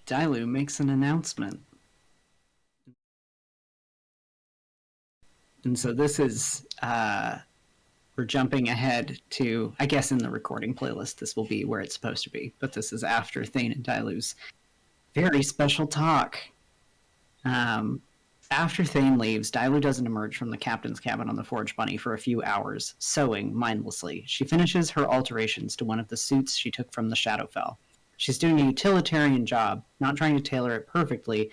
Dilue makes an announcement. And so this is, we're jumping ahead to, I guess in the recording playlist, this will be where it's supposed to be, but this is after Thane and Dilue's very special talk. After Thane leaves, Dilue doesn't emerge from the captain's cabin on the Forge Bunny for a few hours, sewing mindlessly. She finishes her alterations to one of the suits she took from the Shadowfell. She's doing a utilitarian job, not trying to tailor it perfectly,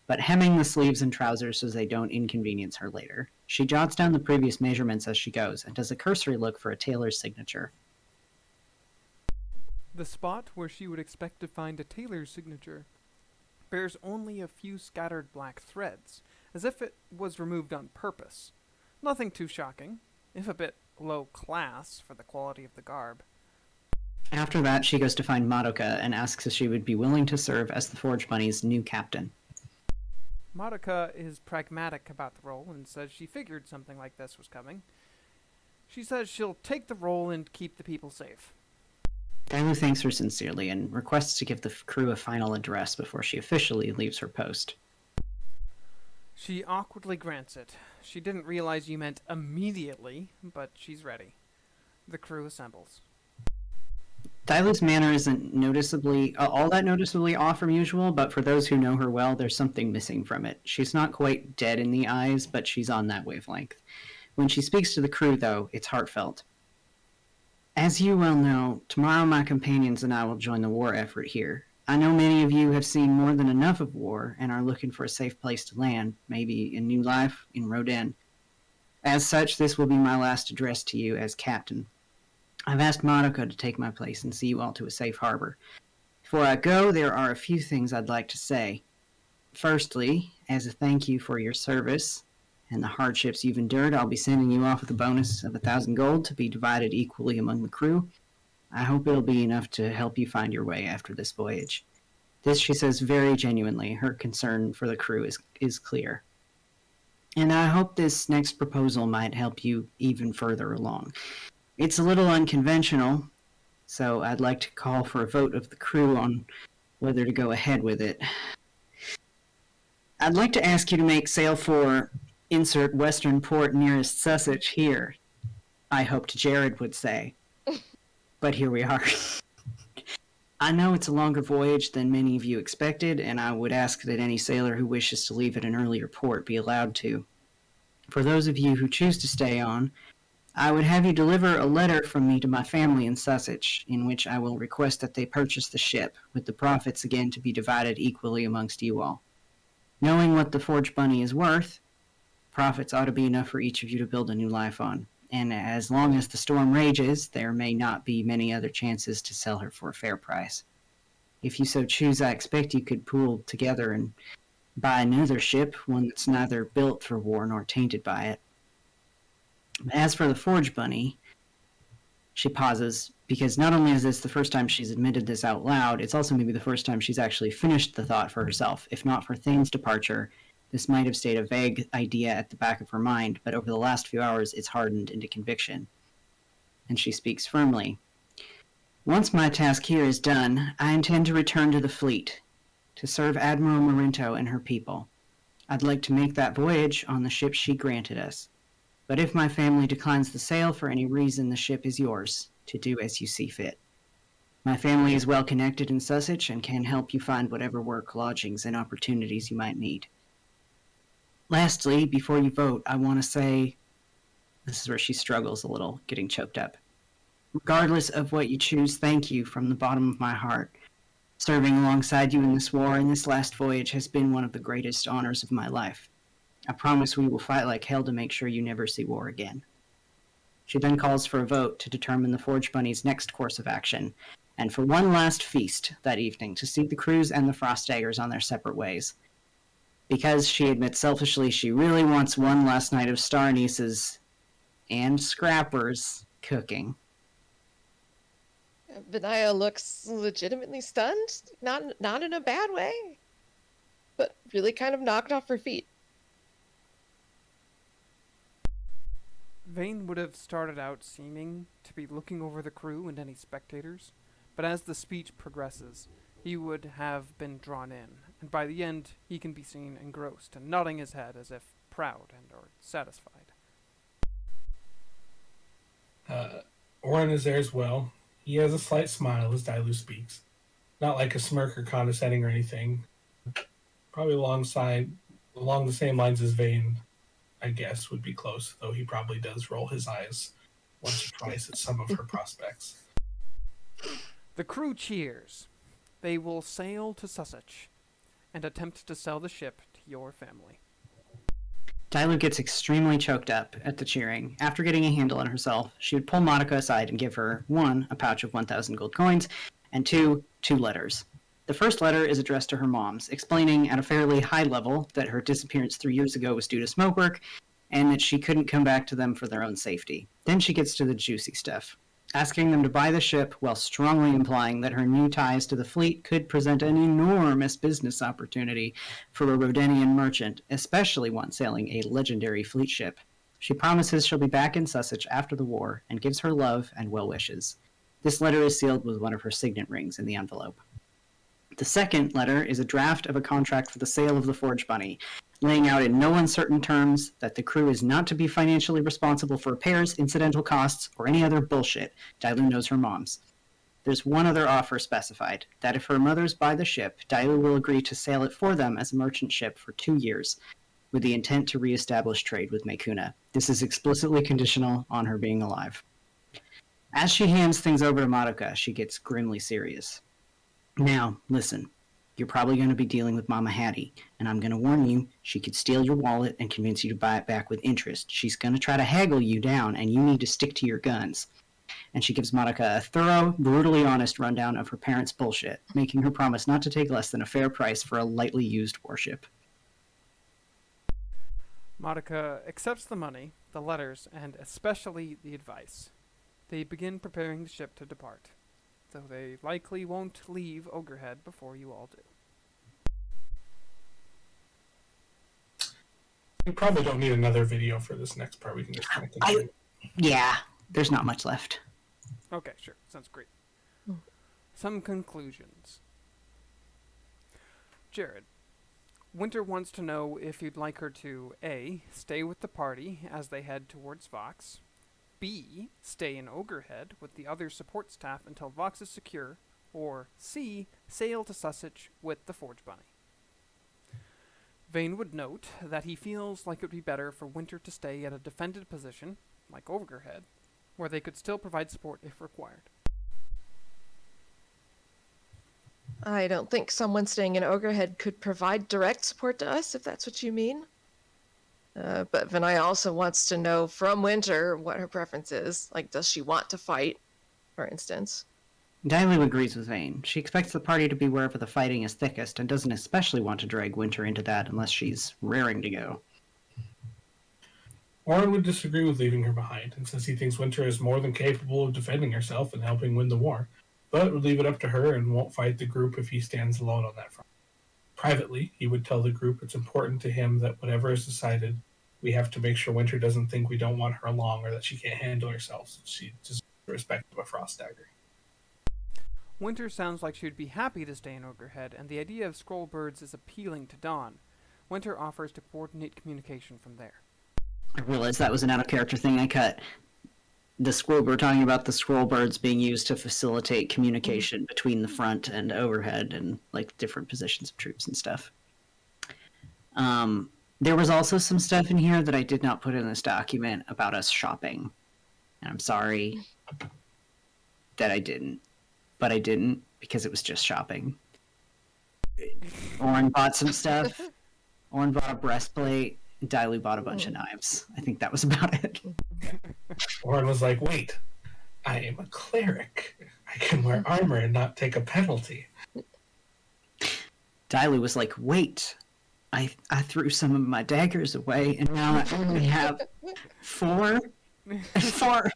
but hemming the sleeves and trousers so they don't inconvenience her later. She jots down the previous measurements as she goes, and does a cursory look for a tailor's signature. The spot where she would expect to find a tailor's signature bears only a few scattered black threads, as if it was removed on purpose. Nothing too shocking, if a bit low class for the quality of the garb. After that, she goes to find Madoka and asks if she would be willing to serve as the Forge Bunny's new captain. Madoka is pragmatic about the role and says she figured something like this was coming. She says she'll take the role and keep the people safe. Dilue thanks her sincerely and requests to give the crew a final address before she officially leaves her post. She awkwardly grants it. She didn't realize you meant immediately, but she's ready. The crew assembles. Dilue's manner isn't noticeably all that noticeably off from usual, but for those who know her well, there's something missing from it. She's not quite dead in the eyes, but she's on that wavelength. When she speaks to the crew, though, it's heartfelt. As you well know, tomorrow my companions and I will join the war effort here. I know many of you have seen more than enough of war and are looking for a safe place to land, maybe a new life in Rodin. As such, this will be my last address to you as captain. I've asked Madoka to take my place and see you all to a safe harbor. Before I go, there are a few things I'd like to say. Firstly, as a thank you for your service and the hardships you've endured, I'll be sending you off with a bonus of 1,000 gold to be divided equally among the crew. I hope it'll be enough to help you find your way after this voyage. This, she says very genuinely. Her concern for the crew is clear. And I hope this next proposal might help you even further along. It's a little unconventional, so I'd like to call for a vote of the crew on whether to go ahead with it. I'd like to ask you to make sail for insert western port nearest Sussex here, I hoped Jared would say. But here we are. I know it's a longer voyage than many of you expected, and I would ask that any sailor who wishes to leave at an earlier port be allowed to. For those of you who choose to stay on, I would have you deliver a letter from me to my family in Sussex, in which I will request that they purchase the ship, with the profits again to be divided equally amongst you all. Knowing what the Forge Bunny is worth, profits ought to be enough for each of you to build a new life on. And as long as the storm rages, there may not be many other chances to sell her for a fair price. If you so choose, I expect you could pool together and buy another ship, one that's neither built for war nor tainted by it. As for the Forge Bunny, she pauses, because not only is this the first time she's admitted this out loud, it's also maybe the first time she's actually finished the thought for herself. If not for Thane's departure, this might have stayed a vague idea at the back of her mind, but over the last few hours it's hardened into conviction. And she speaks firmly. Once my task here is done, I intend to return to the fleet, to serve Admiral Marinto and her people. I'd like to make that voyage on the ship she granted us. But if my family declines the sail for any reason, the ship is yours, to do as you see fit. My family is well connected in Sussex and can help you find whatever work, lodgings, and opportunities you might need. Lastly, before you vote, I want to say, this is where she struggles a little, getting choked up. Regardless of what you choose, thank you from the bottom of my heart. Serving alongside you in this war and this last voyage has been one of the greatest honors of my life. I promise we will fight like hell to make sure you never see war again. She then calls for a vote to determine the Forge Bunny's next course of action, and for one last feast that evening to see the crews and the Frostdaggers on their separate ways. Because, she admits selfishly, she really wants one last night of Star Niece's and Scrapper's cooking. Benaya looks legitimately stunned, not in a bad way, but really kind of knocked off her feet. Vane would have started out seeming to be looking over the crew and any spectators, but as the speech progresses, he would have been drawn in, and by the end he can be seen engrossed and nodding his head as if proud and or satisfied. Oren is there as well. He has a slight smile as Dilue speaks. Not like a smirk or condescending or anything. Probably along the same lines as Vane, I guess, would be close, though he probably does roll his eyes once or twice at some of her prospects. The crew cheers. They will sail to Sussex and attempt to sell the ship to your family. Dilue gets extremely choked up at the cheering. After getting a handle on herself, she would pull Monica aside and give her, 1, a pouch of 1,000 gold coins, and 2 letters. The first letter is addressed to her moms, explaining at a fairly high level that her disappearance 3 years ago was due to smoke work, and that she couldn't come back to them for their own safety. Then she gets to the juicy stuff, asking them to buy the ship while strongly implying that her new ties to the fleet could present an enormous business opportunity for a Rodenian merchant, especially one sailing a legendary fleet ship. She promises she'll be back in Sussex after the war and gives her love and well wishes. This letter is sealed with one of her signet rings in the envelope. The second letter is a draft of a contract for the sale of the Forge Bunny, laying out in no uncertain terms that the crew is not to be financially responsible for repairs, incidental costs, or any other bullshit. Dilue knows her moms. There's one other offer specified, that if her mothers buy the ship, Dilue will agree to sail it for them as a merchant ship for 2 years, with the intent to reestablish trade with Mekuna. This is explicitly conditional on her being alive. As she hands things over to Madoka, she gets grimly serious. Now, listen. You're probably going to be dealing with Mama Hattie, and I'm going to warn you, she could steal your wallet and convince you to buy it back with interest. She's going to try to haggle you down, and you need to stick to your guns. And she gives Madoka a thorough, brutally honest rundown of her parents' bullshit, making her promise not to take less than a fair price for a lightly used warship. Madoka accepts the money, the letters, and especially the advice. They begin preparing the ship to depart, though they likely won't leave Ogrehead before you all do. We probably don't need another video for this next part. We can just kind of continue. Yeah, there's not much left. Okay, sure. Sounds great. Some conclusions. Jared, Winter wants to know if you'd like her to A. Stay with the party as they head towards Vox, B. Stay in Ogrehead with the other support staff until Vox is secure, or C. Sail to Sussex with the Forge Bunny. Vane would note that he feels like it would be better for Winter to stay at a defended position, like Ogrehead, where they could still provide support if required. I don't think someone staying in Ogrehead could provide direct support to us, if that's what you mean. But Vinay also wants to know from Winter what her preference is. Like, does she want to fight, for instance? Dilue agrees with Vane. She expects the party to be wherever the fighting is thickest and doesn't especially want to drag Winter into that unless she's raring to go. Oren would disagree with leaving her behind and says he thinks Winter is more than capable of defending herself and helping win the war, but would leave it up to her and won't fight the group if he stands alone on that front. Privately, he would tell the group it's important to him that whatever is decided, we have to make sure Winter doesn't think we don't want her along or that she can't handle herself. She deserves the respect of a frost dagger. Winter sounds like she would be happy to stay in Ogrehead, and the idea of scroll birds is appealing to Dawn. Winter offers to coordinate communication from there. I realized that was an out-of-character thing I cut. We're talking about the scroll birds being used to facilitate communication between the front and overhead and, like, different positions of troops and stuff. There was also some stuff in here that I did not put in this document about us shopping. And I'm sorry that I didn't. But I didn't because it was just shopping. Oren bought some stuff. Oren bought a breastplate. Dilue bought a bunch of knives. I think that was about it. Oren was like, wait, I am a cleric. I can wear armor and not take a penalty. Dilue was like, wait, I threw some of my daggers away and now I only have 4? 4.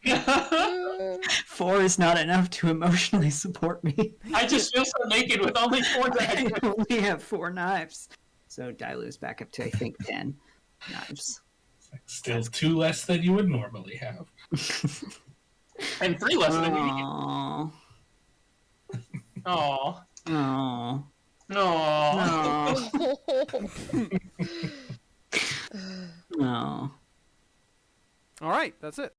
4 is not enough to emotionally support me. I just feel so naked with only 4 daggers. I only have 4 knives. So Dilue's back up to, I think, 10 knives. Still 2 less than you would normally have. And 3 less than you. Aww. Aw. Oh. No. No. No. All right, that's it.